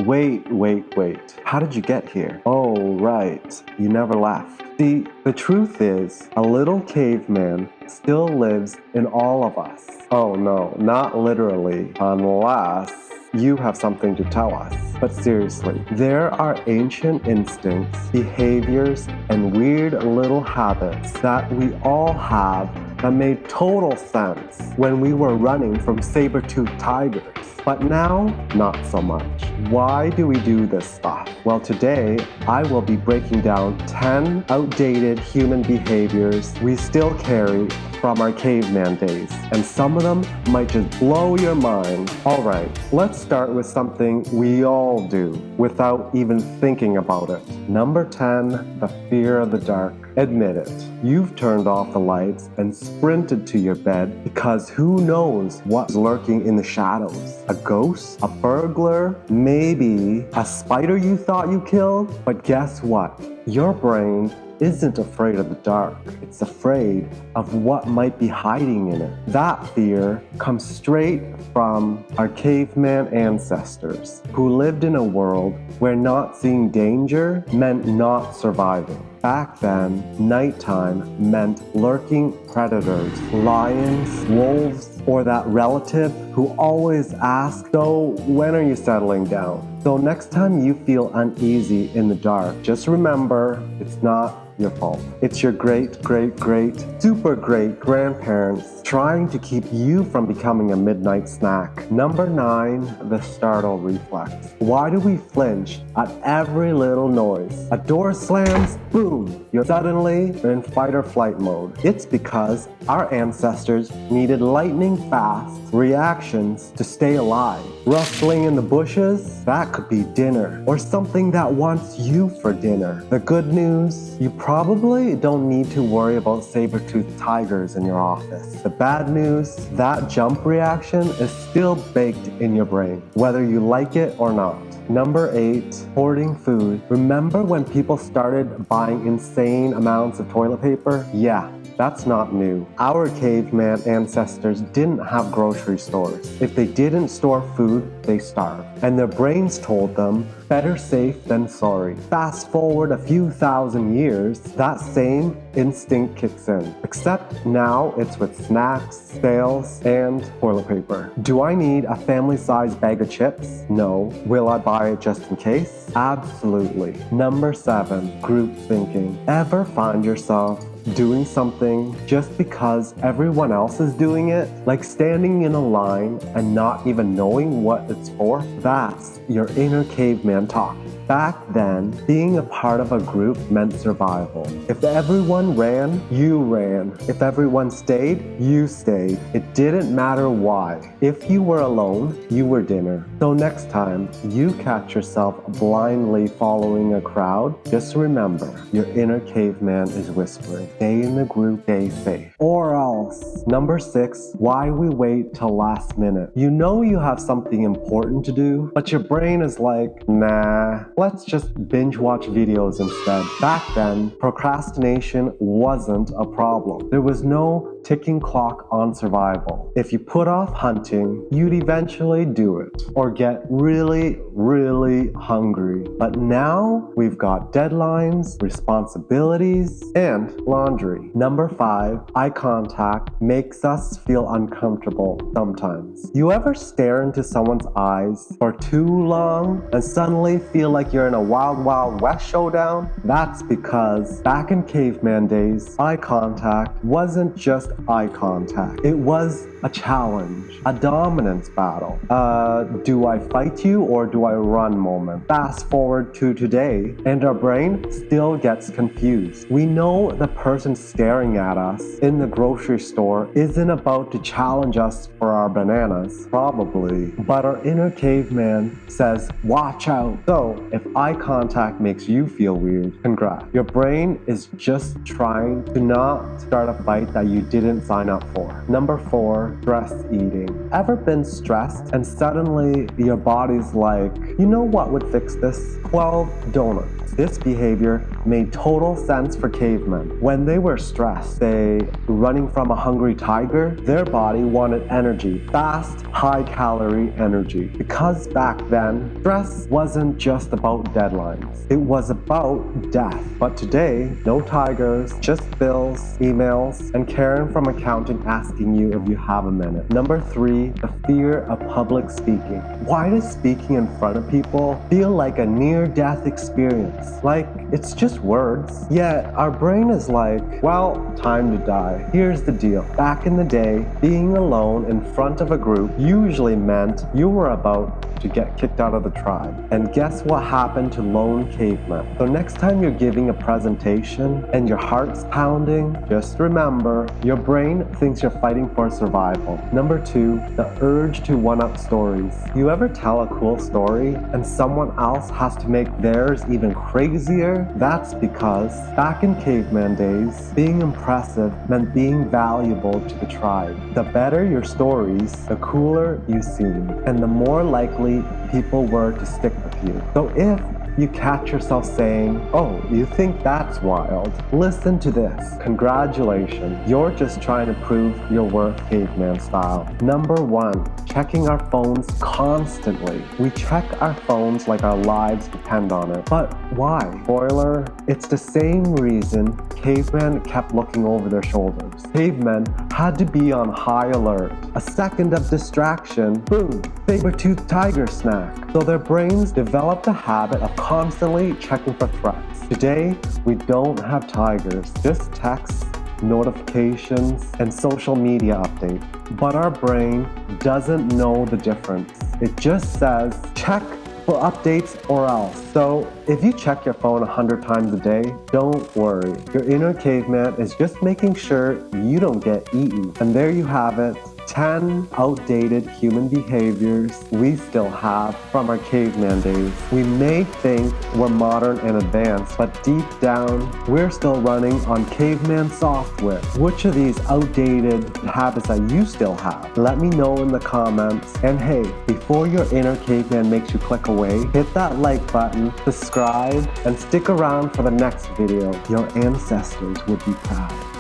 Wait. How did you get here? Oh, right. You never left. See, the truth is, a little caveman still lives in all of us. Oh no, not literally, unless you have something to tell us. But seriously, there are ancient instincts, behaviors, and weird little habits that we all have that made total sense when we were running from saber-toothed tigers. But now, not so much. Why do we do this stuff? Well, today, I will be breaking down 10 outdated human behaviors we still carry from our caveman days, and some of them might just blow your mind. Alright, let's start with something we all do without even thinking about it. Number 10, the fear of the dark. Admit it, you've turned off the lights and sprinted to your bed because who knows what's lurking in the shadows? A ghost? A burglar? Maybe a spider you thought you killed? But guess what? Your brain isn't afraid of the dark. It's afraid of what might be hiding in it. That fear comes straight from our caveman ancestors who lived in a world where not seeing danger meant not surviving. Back then, nighttime meant lurking predators, lions, wolves, or that relative who always asks, "So when are you settling down?" So next time you feel uneasy in the dark, just remember it's not your fault. It's your super great grandparents trying to keep you from becoming a midnight snack. Number 9, the startle reflex. Why do we flinch at every little noise? A door slams, boom, you're suddenly in fight or flight mode. It's because our ancestors needed lightning fast reactions to stay alive. Rustling in the bushes, that could be dinner, or something that wants you for dinner. The good news, you probably don't need to worry about saber-toothed tigers in your office. The bad news, that jump reaction is still baked in your brain, whether you like it or not. Number 8, hoarding food. Remember when people started buying insane amounts of toilet paper? Yeah. That's not new. Our caveman ancestors didn't have grocery stores. If they didn't store food, they starved. And their brains told them, better safe than sorry. Fast forward a few thousand years, that same instinct kicks in. Except now it's with snacks, sales, and toilet paper. Do I need a family-sized bag of chips? No. Will I buy it just in case? Absolutely. Number 7, group thinking. Ever find yourself doing something just because everyone else is doing it? Like standing in a line and not even knowing what it's for? That's your inner caveman talking. Back then, being a part of a group meant survival. If everyone ran, you ran. If everyone stayed, you stayed. It didn't matter why. If you were alone, you were dinner. So next time you catch yourself blindly following a crowd, just remember, your inner caveman is whispering, stay in the group, stay safe. Or else. Number 6, why we wait till last minute. You know you have something important to do, but your brain is like, nah, let's just binge watch videos instead. Back then, procrastination wasn't a problem. There was no ticking clock on survival. If you put off hunting, you'd eventually do it or get really hungry. But now we've got deadlines, responsibilities, and laundry. Number 5, eye contact makes us feel uncomfortable sometimes. You ever stare into someone's eyes for too long and suddenly feel like you're in a Wild Wild West showdown? That's because back in caveman days, eye contact wasn't just eye contact. It was a challenge, a dominance battle. Do I fight you or do I run moment? Fast forward to today, and our brain still gets confused. We know the person staring at us in the grocery store isn't about to challenge us for our bananas, probably, but our inner caveman says, watch out. So, if eye contact makes you feel weird, congrats. Your brain is just trying to not start a fight that you didn't sign up for. Number 4, stress eating. Ever been stressed and suddenly your body's like, you know what would fix this? 12 donuts. This behavior made total sense for cavemen. When they were stressed, say running from a hungry tiger, their body wanted energy, fast, high-calorie energy. Because back then, stress wasn't just about deadlines. It was about death. But today, no tigers, just bills, emails, and Karen from accounting asking you if you have a minute. Number 3, the fear of public speaking. Why does speaking in front of people feel like a near-death experience? Like, it's just words. Yet, our brain is like, well, time to die. Here's the deal. Back in the day, being alone in front of a group usually meant you were about to get kicked out of the tribe. And guess what happened to lone cavemen? So next time you're giving a presentation and your heart's pounding, just remember, your brain thinks you're fighting for survival. Number 2, the urge to one-up stories. You ever tell a cool story and someone else has to make theirs even crazier? That's because back in caveman days, being impressive meant being valuable to the tribe. The better your stories, the cooler you seem, and the more likely people were to stick with you. So if you catch yourself saying, oh, you think that's wild? Listen to this. Congratulations. You're just trying to prove your worth caveman style. Number 1, checking our phones constantly. We check our phones like our lives depend on it. But why? Spoiler, it's the same reason cavemen kept looking over their shoulders. Cavemen had to be on high alert. A second of distraction, boom, saber-toothed tiger snack. So their brains developed the habit of constantly checking for threats. Today, we don't have tigers, just texts, notifications, and social media updates. But our brain doesn't know the difference. It just says, check for updates or else. So if you check your phone 100 times a day, don't worry. Your inner caveman is just making sure you don't get eaten. And there you have it. 10 outdated human behaviors we still have from our caveman days. We may think we're modern and advanced, but deep down, we're still running on caveman software. Which of these outdated habits that you still have? Let me know in the comments. And hey, before your inner caveman makes you click away, hit that like button, subscribe, and stick around for the next video. Your ancestors would be proud.